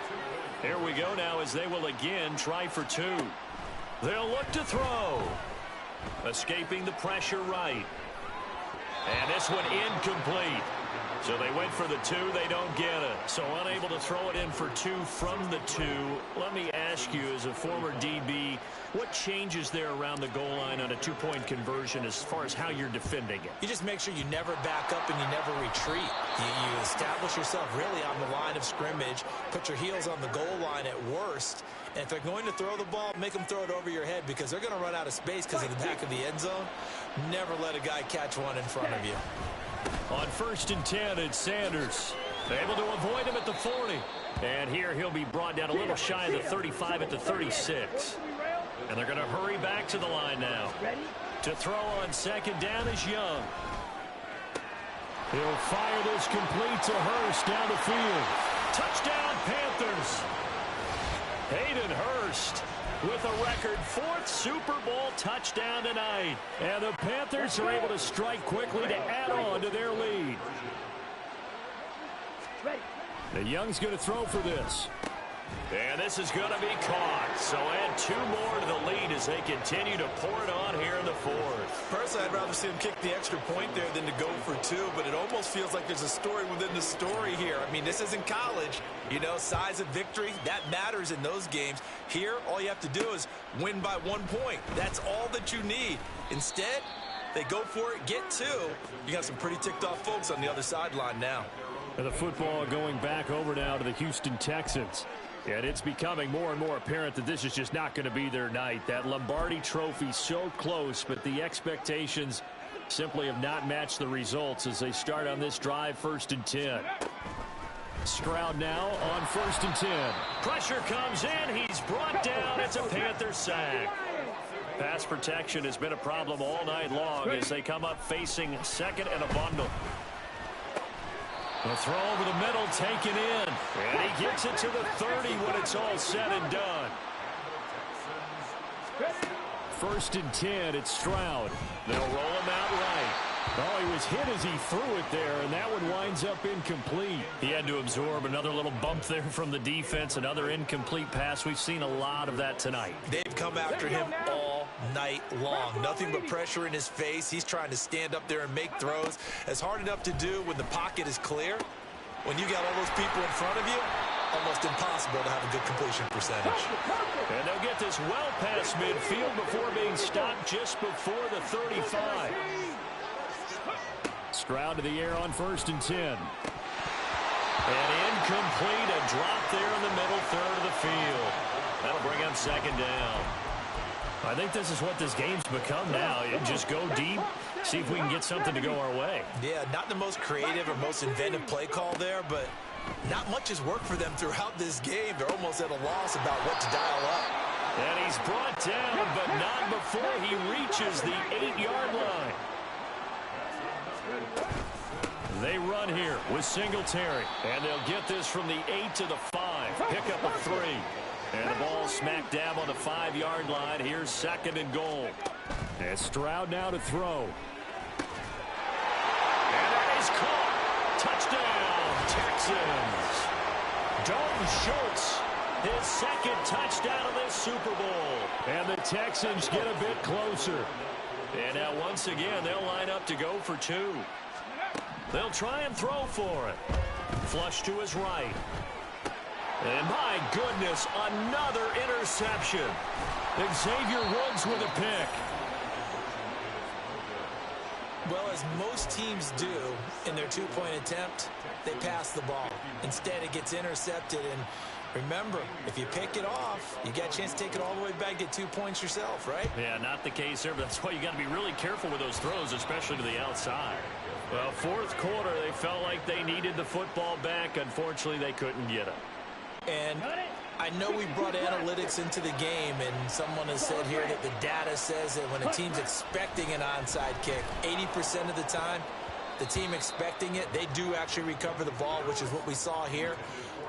Here we go now as they will again try for 2. They'll look to throw. Escaping the pressure right. And this one incomplete. So they went for the 2, they don't get it. So unable to throw it in for 2 from the 2. Let me ask you, as a former DB, what changes there around the goal line on a 2-point conversion as far as how you're defending it? You just make sure you never back up and you never retreat. You establish yourself really on the line of scrimmage, put your heels on the goal line at worst, and if they're going to throw the ball, make them throw it over your head because they're going to run out of space because of the back of the end zone. Never let a guy catch one in front of you. On 1st and 10, it's Sanders. Able to avoid him at the 40. And here he'll be brought down a little shy of the 35 at the 36. And they're going to hurry back to the line now. To throw on 2nd down is Young. He'll fire this complete to Hurst down the field. Touchdown, Panthers. Hayden Hurst with a record 4th Super Bowl touchdown tonight. And the Panthers are able to strike quickly to add on to their lead. The Young's going to throw for this. And this is going to be caught. So add 2 more to the lead as they continue to pour it on here in the fourth. Personally, I'd rather see him kick the extra point there than to go for 2, but it almost feels like there's a story within the story here. I mean, this isn't college. You know, size of victory, that matters in those games. Here, all you have to do is win by 1 point. That's all that you need. Instead, they go for it, get 2. You got some pretty ticked off folks on the other sideline now. And the football going back over now to the Houston Texans. And it's becoming more and more apparent that this is just not going to be their night. That Lombardi trophy so close, but the expectations simply have not matched the results as they start on this drive, 1st and 10. Stroud now on 1st and 10. Pressure comes in. He's brought down. It's a Panther sack. Pass protection has been a problem all night long as they come up facing 2nd and a bundle. The throw over the middle taken in. And he gets it to the 30 when it's all said and done. 1st and 10, it's Stroud. They'll roll him out right. Oh, he was hit as he threw it there, and that one winds up incomplete. He had to absorb another little bump there from the defense, another incomplete pass. We've seen a lot of that tonight. They've come after him all night long. Nothing but pressure in his face. He's trying to stand up there and make throws. It's hard enough to do when the pocket is clear. When you got all those people in front of you, almost impossible to have a good completion percentage. And they'll get this well past midfield before being stopped just before the 35. Stroud to the air on 1st and 10. And incomplete, a drop there in the middle third of the field. That'll bring up 2nd down. I think this is what this game's become now. Just go deep, see if we can get something to go our way. Yeah, not the most creative or most inventive play call there, but not much has worked for them throughout this game. They're almost at a loss about what to dial up. And he's brought down, but not before he reaches the 8-yard line. They run here with Singletary, and they'll get this from the 8 to the 5. Pick up a 3. And the ball smack dab on the 5-yard line. Here's 2nd and goal. And Stroud now to throw. And that is caught. Touchdown, Texans. Dalton Schultz, his 2nd touchdown of this Super Bowl. And the Texans get a bit closer. And now once again, they'll line up to go for 2. They'll try and throw for it. Flush to his right. And my goodness, another interception. Xavier Woods with a pick. Well, as most teams do in their 2-point attempt, they pass the ball. Instead, it gets intercepted. And remember, if you pick it off, you got a chance to take it all the way back, get 2 points yourself, right? Yeah, not the case there, but that's why you got to be really careful with those throws, especially to the outside. Well, 4th quarter, they felt like they needed the football back. Unfortunately, they couldn't get it. And I know we brought analytics into the game, and someone has said here that the data says that when a team's expecting an onside kick, 80% of the time, the team expecting it, they do actually recover the ball, which is what we saw here.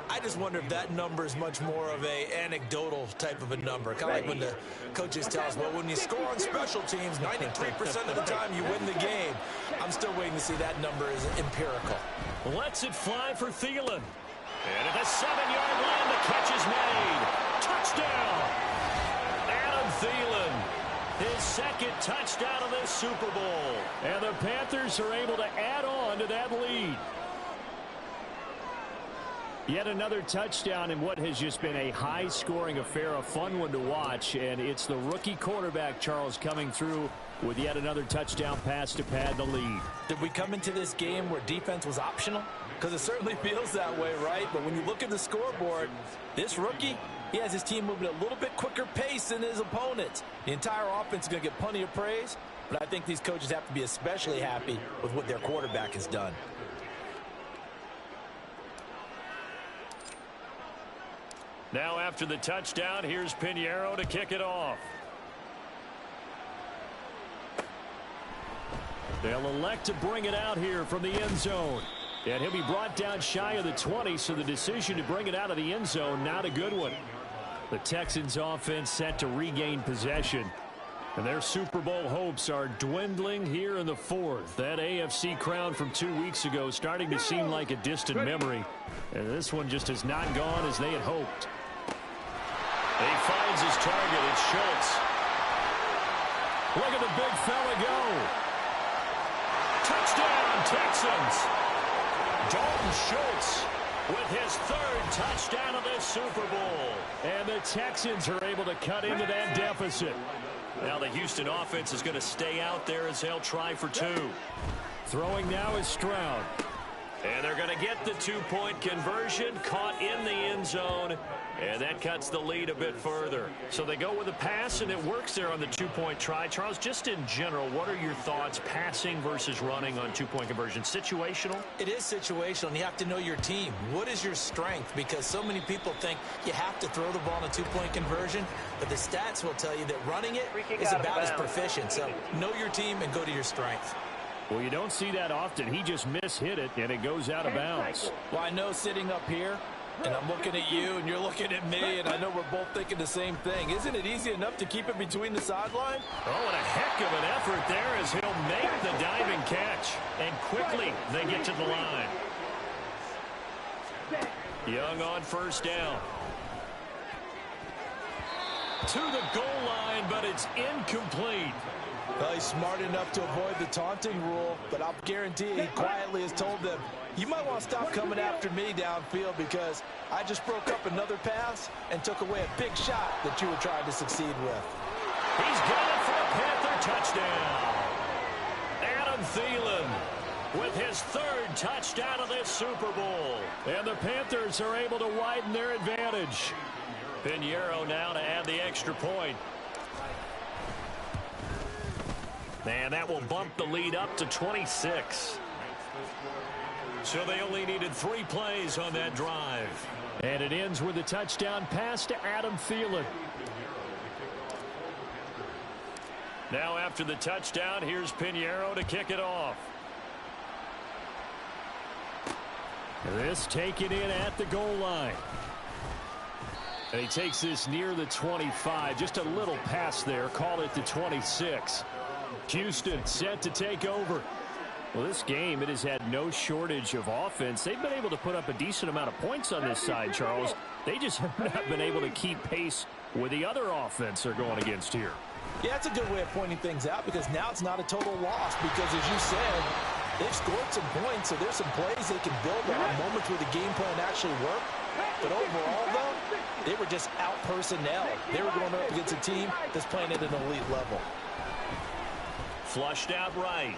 I just wonder if that number is much more of a anecdotal type of a number. Kind of like when the coaches tell us, well, when you score on special teams, 93% of the time you win the game. I'm still waiting to see that number is empirical. Lets it fly for Thielen. And at the 7-yard line, the catch is made. Touchdown! Adam Thielen, his 2nd touchdown of this Super Bowl. And the Panthers are able to add on to that lead. Yet another touchdown in what has just been a high-scoring affair, a fun one to watch. And it's the rookie quarterback, Charles, coming through with yet another touchdown pass to pad the lead. Did we come into this game where defense was optional? Because it certainly feels that way, right? But when you look at the scoreboard, this rookie, he has his team moving at a little bit quicker pace than his opponents. The entire offense is going to get plenty of praise, but I think these coaches have to be especially happy with what their quarterback has done. Now after the touchdown, here's Pinheiro to kick it off. They'll elect to bring it out here from the end zone. And he'll be brought down shy of the 20, so the decision to bring it out of the end zone, not a good one. The Texans offense set to regain possession. And their Super Bowl hopes are dwindling here in the 4th. That AFC crown from 2 weeks ago starting to seem like a distant memory. And this one just has not gone as they had hoped. He finds his target. It's Schultz. Look at the big fella go. Touchdown, Texans. Dalton Schultz with his third touchdown of this Super Bowl. And the Texans are able to cut into that deficit. Now the Houston offense is going to stay out there as they'll try for two. Throwing now is Stroud. And they're going to get the two-point conversion, caught in the end zone, and that cuts the lead a bit further. So they go with a pass, and it works there on the two-point try. Charles, just in general, what are your thoughts passing versus running on two-point conversion? Situational? It is situational, and you have to know your team. What is your strength? Because so many people think you have to throw the ball in a two-point conversion, but the stats will tell you that running it is about as proficient. So know your team and go to your strength. Well, you don't see that often. He just mishit it, and it goes out of bounds. Well, I know sitting up here, and I'm looking at you, and you're looking at me, and I know we're both thinking the same thing. Isn't it easy enough to keep it between the sideline? Oh, and a heck of an effort there as he'll make the diving catch. And quickly, they get to the line. Young on first down. To the goal line, but it's incomplete. Well, he's smart enough to avoid the taunting rule, but I'll guarantee he quietly has told them, you might want to stop coming after me downfield because I just broke up another pass and took away a big shot that you were trying to succeed with. He's got it for a Panther touchdown. Adam Thielen with his third touchdown of this Super Bowl. And the Panthers are able to widen their advantage. Pinheiro now to add the extra point. And that will bump the lead up to 26. So they only needed 3 plays on that drive. And it ends with a touchdown pass to Adam Thielen. Now after the touchdown, here's Pinheiro to kick it off. This taken in at the goal line. And he takes this near the 25. Just a little pass there. Call it the 26. Houston set to take over. Well, this game, it has had no shortage of offense. They've been able to put up a decent amount of points on this side, Charles. They just have not been able to keep pace with the other offense they're going against here. Yeah, that's a good way of pointing things out because now it's not a total loss because, as you said, they've scored some points, so there's some plays they can build on, moments where the game plan actually worked. But overall, though, they were just out-personnel. They were going up against a team that's playing at an elite level. Flushed out right.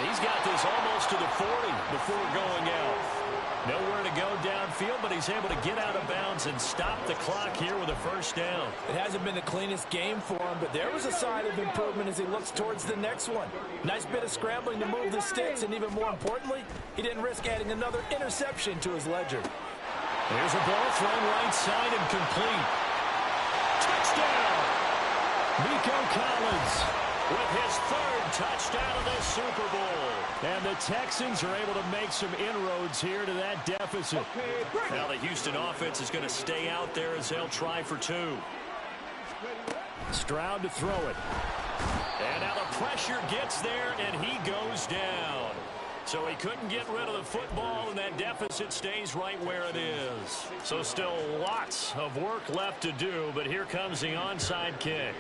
He's got this almost to the 40 before going out. Nowhere to go downfield, but he's able to get out of bounds and stop the clock here with a first down. It hasn't been the cleanest game for him, but there was a sign of improvement as he looks towards the next one. Nice bit of scrambling to move the sticks, and even more importantly, he didn't risk adding another interception to his ledger. There's a ball thrown right side and complete. Touchdown! Nico Collins with his third touchdown of this Super Bowl. And the Texans are able to make some inroads here to that deficit. Now the Houston offense is going to stay out there as they'll try for 2. Stroud to throw it. And now the pressure gets there, and he goes down. So he couldn't get rid of the football, and that deficit stays right where it is. So still lots of work left to do, but here comes the onside kick.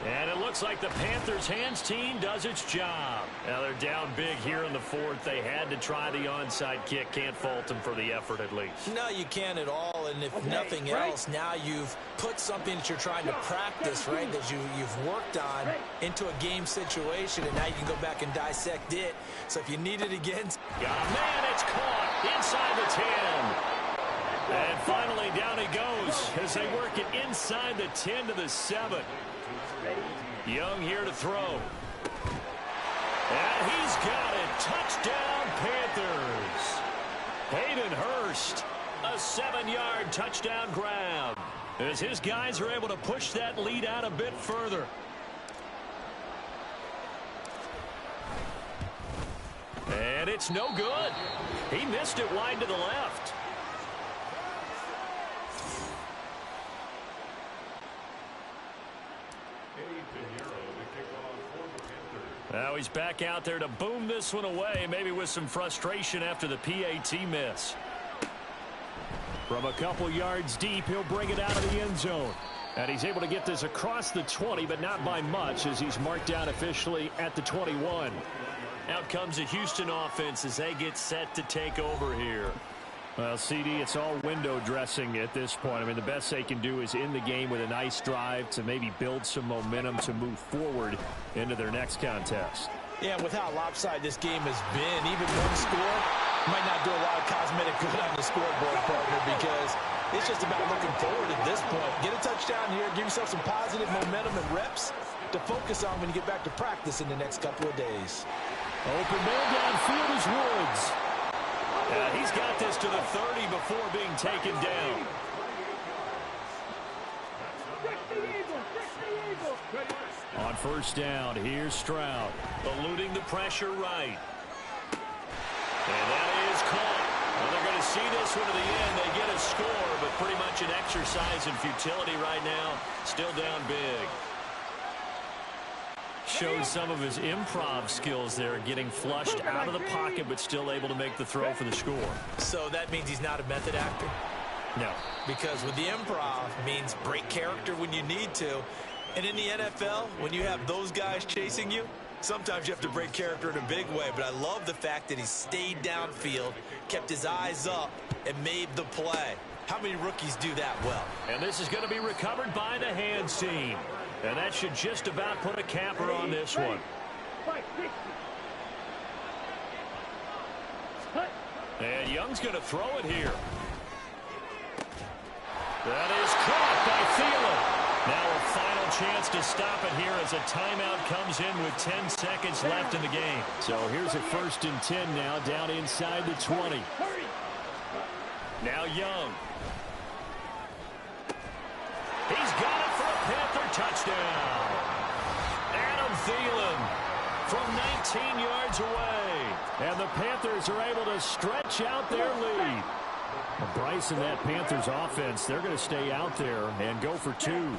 And it looks like the Panthers' hands team does its job. Now they're down big here in the 4th. They had to try the onside kick. Can't fault them for the effort at least. No, you can't at all. And if nothing else, now you've put something that you're trying to practice, right, that you've worked on into a game situation, and now you can go back and dissect it. So if you need it again. Got a man, it's caught inside the 10. And finally down he goes as they work it inside the 10 to the 7. Young here to throw. And he's got it. Touchdown, Panthers. Hayden Hurst, a 7-yard touchdown grab as his guys are able to push that lead out a bit further. And it's no good. He missed it wide to the left. Now he's back out there to boom this one away, maybe with some frustration after the PAT miss. From a couple yards deep, he'll bring it out of the end zone. And he's able to get this across the 20, but not by much, as he's marked down officially at the 21. Out comes the Houston offense as they get set to take over here. Well, CD, it's all window dressing at this point. I mean, the best they can do is end the game with a nice drive to maybe build some momentum to move forward into their next contest. Yeah, with how lopsided this game has been, even one score might not do a lot of cosmetic good on the scoreboard, partner, because it's just about looking forward at this point. Get a touchdown here, give yourself some positive momentum and reps to focus on when you get back to practice in the next couple of days. Open man downfield is Woods. He's got this to the 30 before being taken down. On first down, here's Stroud. Eluding the pressure right. And that is caught. Well, they're going to see this one to the end. They get a score, but pretty much an exercise in futility right now. Still down big. Showed some of his improv skills there, getting flushed out of the pocket, but still able to make the throw for the score. So that means he's not a method actor? No. Because with the improv means break character when you need to. And in the NFL, when you have those guys chasing you, sometimes you have to break character in a big way. But I love the fact that he stayed downfield, kept his eyes up, and made the play. How many rookies do that well? And this is going to be recovered by the hands team. And that should just about put a capper on this one. And Young's going to throw it here. That is caught by Thielen. Now a final chance to stop it here as a timeout comes in with 10 seconds left in the game. So here's a 1st and 10 now, down inside the 20. Now Young. He's got it for a Panther touchdown. Adam Thielen from 19 yards away. And the Panthers are able to stretch out their lead. Well, Bryce and that Panthers offense, they're going to stay out there and go for 2.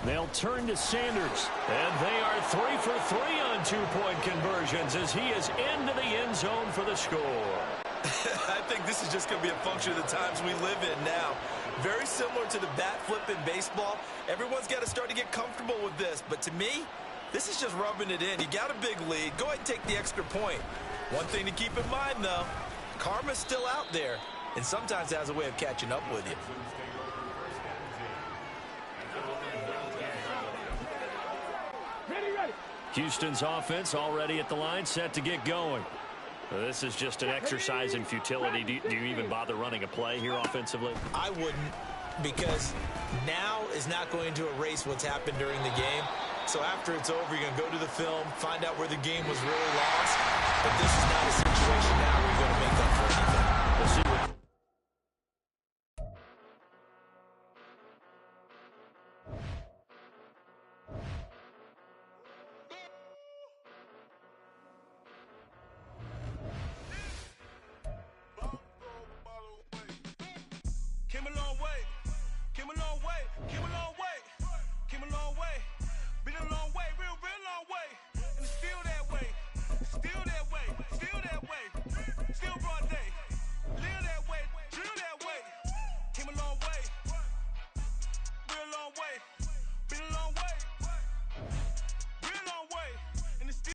They'll turn to Sanders. And they are 3 for 3 on 2-point conversions as he is into the end zone for the score. I think this is just going to be a function of the times we live in now. Very similar to the bat flip in baseball. Everyone's got to start to get comfortable with this. But to me, this is just rubbing it in. You got a big lead. Go ahead and take the extra point. One thing to keep in mind, though, karma's still out there. And sometimes has a way of catching up with you. Houston's offense already at the line, set to get going. This is just an exercise in futility. Do you even bother running a play here offensively? I wouldn't, because now is not going to erase what's happened during the game. So after it's over, you're going to go to the film, find out where the game was really lost. But this is not a situation now where you're going to make up for anything. We'll see what... Came a long way, came a long way, came a long way.